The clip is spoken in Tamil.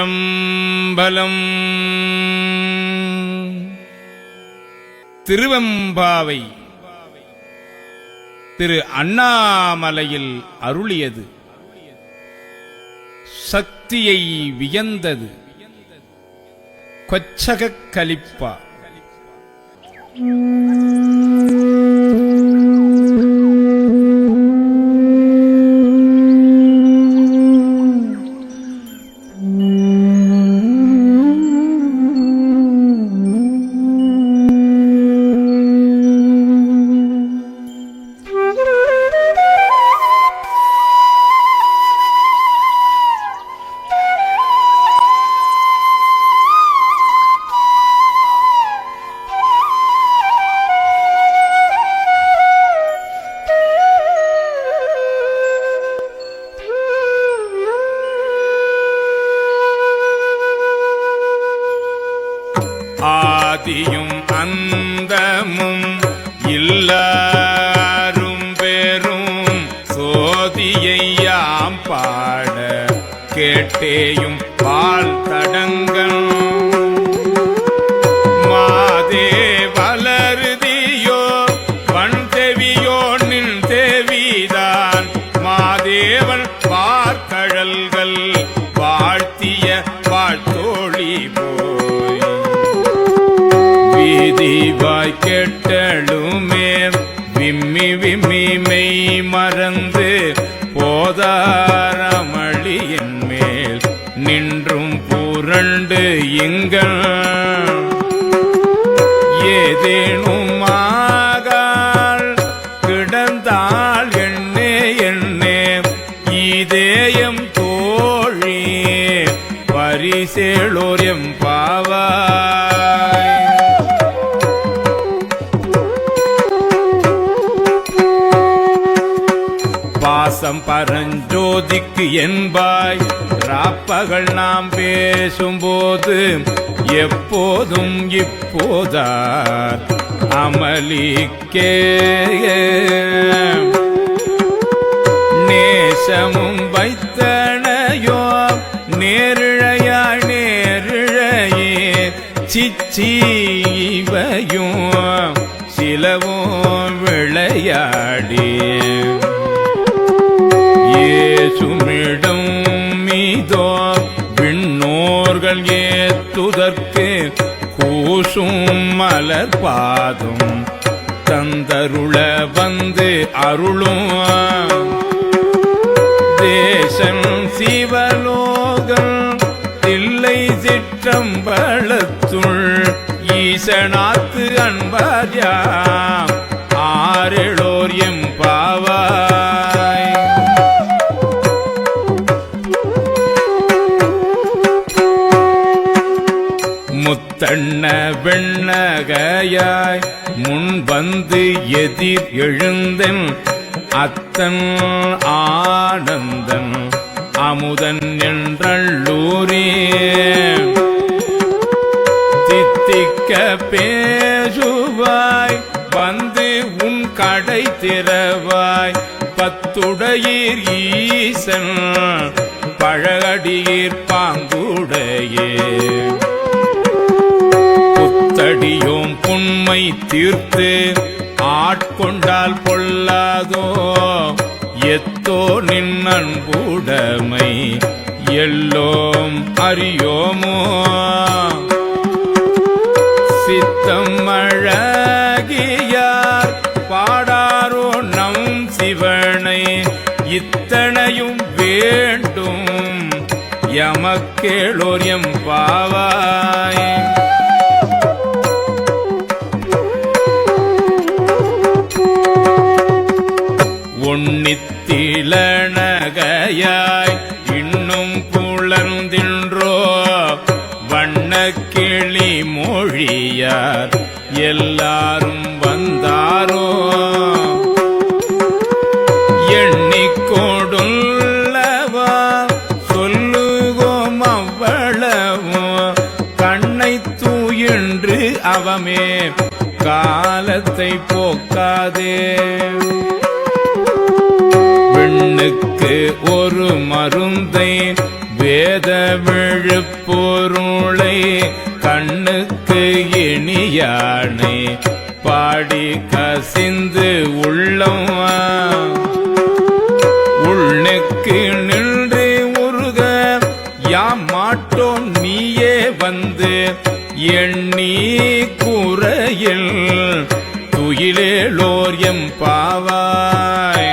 திருச்சிற்றம்பலம். திருவெம்பாவை திரு அண்ணாமலையில் அருளியது. சக்தியை வியந்தது கொச்சகக் கலிப்பா. ஆதியும் அந்தமும் இல்லாரும் பெரும் சோதியையாம் பாட கேட்டேயும் பால் தடங்கள் மாதே வளருதியோ வன் தெவியோ நின் தேவிதான் மாதேவன் பார்க்கழல்கள் வாழ்த்திய வாழ்த்தோழி வீதிவாய் கெட்டலுமே விம்மி விம்மி மெய் மறந்து போதாரமளியின் மேல் நின்றும் புரண்டு இங்கள் ஏதேனுமாகால் கிடந்தால் எண்ணே எண்ணே இதேயம் தோழி பரிசேளோர் எம்பாவாய். பாசம் பரஞ்சோதிக்கு என்பாய் ராப்பகல் நாம் பேசும்போது எப்போதும் இப்போதார் அமளிக்கே நேசமும் வைத்தனையோ நேரிழையாய் நேரிழையே சிச்சீவையும் சிலவும் விளையாடி ஏசுமிடம் மீதோ விண்ணோர்கள் ஏத்துதற்கு கூசும் மலர் பாதும் தந்தருள வந்து அருளும் தேசம் சிவலோகம் தில்லை சிற்றம்பலத்துள் ஈசனாத்து அன்பார்யா ஆரெளோர் எம்பாவாய். முத்தண்ண வெண்ணகையாய் முன் வந்து எதிர் எழுந்தன் அத்தன் ஆனந்தன் அமுதன் என்றள்ளூரே தித்திக்க பேசுவாய் வந்து உன் கடை திறவாய் பத்துடையீர் ஈசன் பழகடியீர் பாங்குடையே புத்தடியோம் புண்மை தீர்த்து ஆட்கொண்டால் பொல்லாதோ எத்தோ நின் அன்புடைமை எல்லோம் அறியோமோ சித்தம் அழகியார் பாடாரோ நம் சிவனை இத்தனையும் வேண்டும் எமக்கேளோர் எம்பாவாய். உன்னித்திலனகையாய் இன்னும் புலர்ந்தின்றோ வண்ணக்கிளி மொழியார் எல்லாரும் வந்தாரோ எண்ணிக்கோடுள்ளவா சொல்லுவோம் அவ்வளவும் கண்ணை தூயின்று அவமே காலத்தை போக்காதே விண்ணுக்கு ஒரு மருந்தை வேத விழுப்பொருளை கண்ணுக்கு இனியானை பாடி கசிந்து உள்ளம் உள்நெக்கு நின்று உருக யாம் மாட்டோம் நீயே வந்து எண்ணி கூரையில் துயிலேலோர் எம் பாவாய்.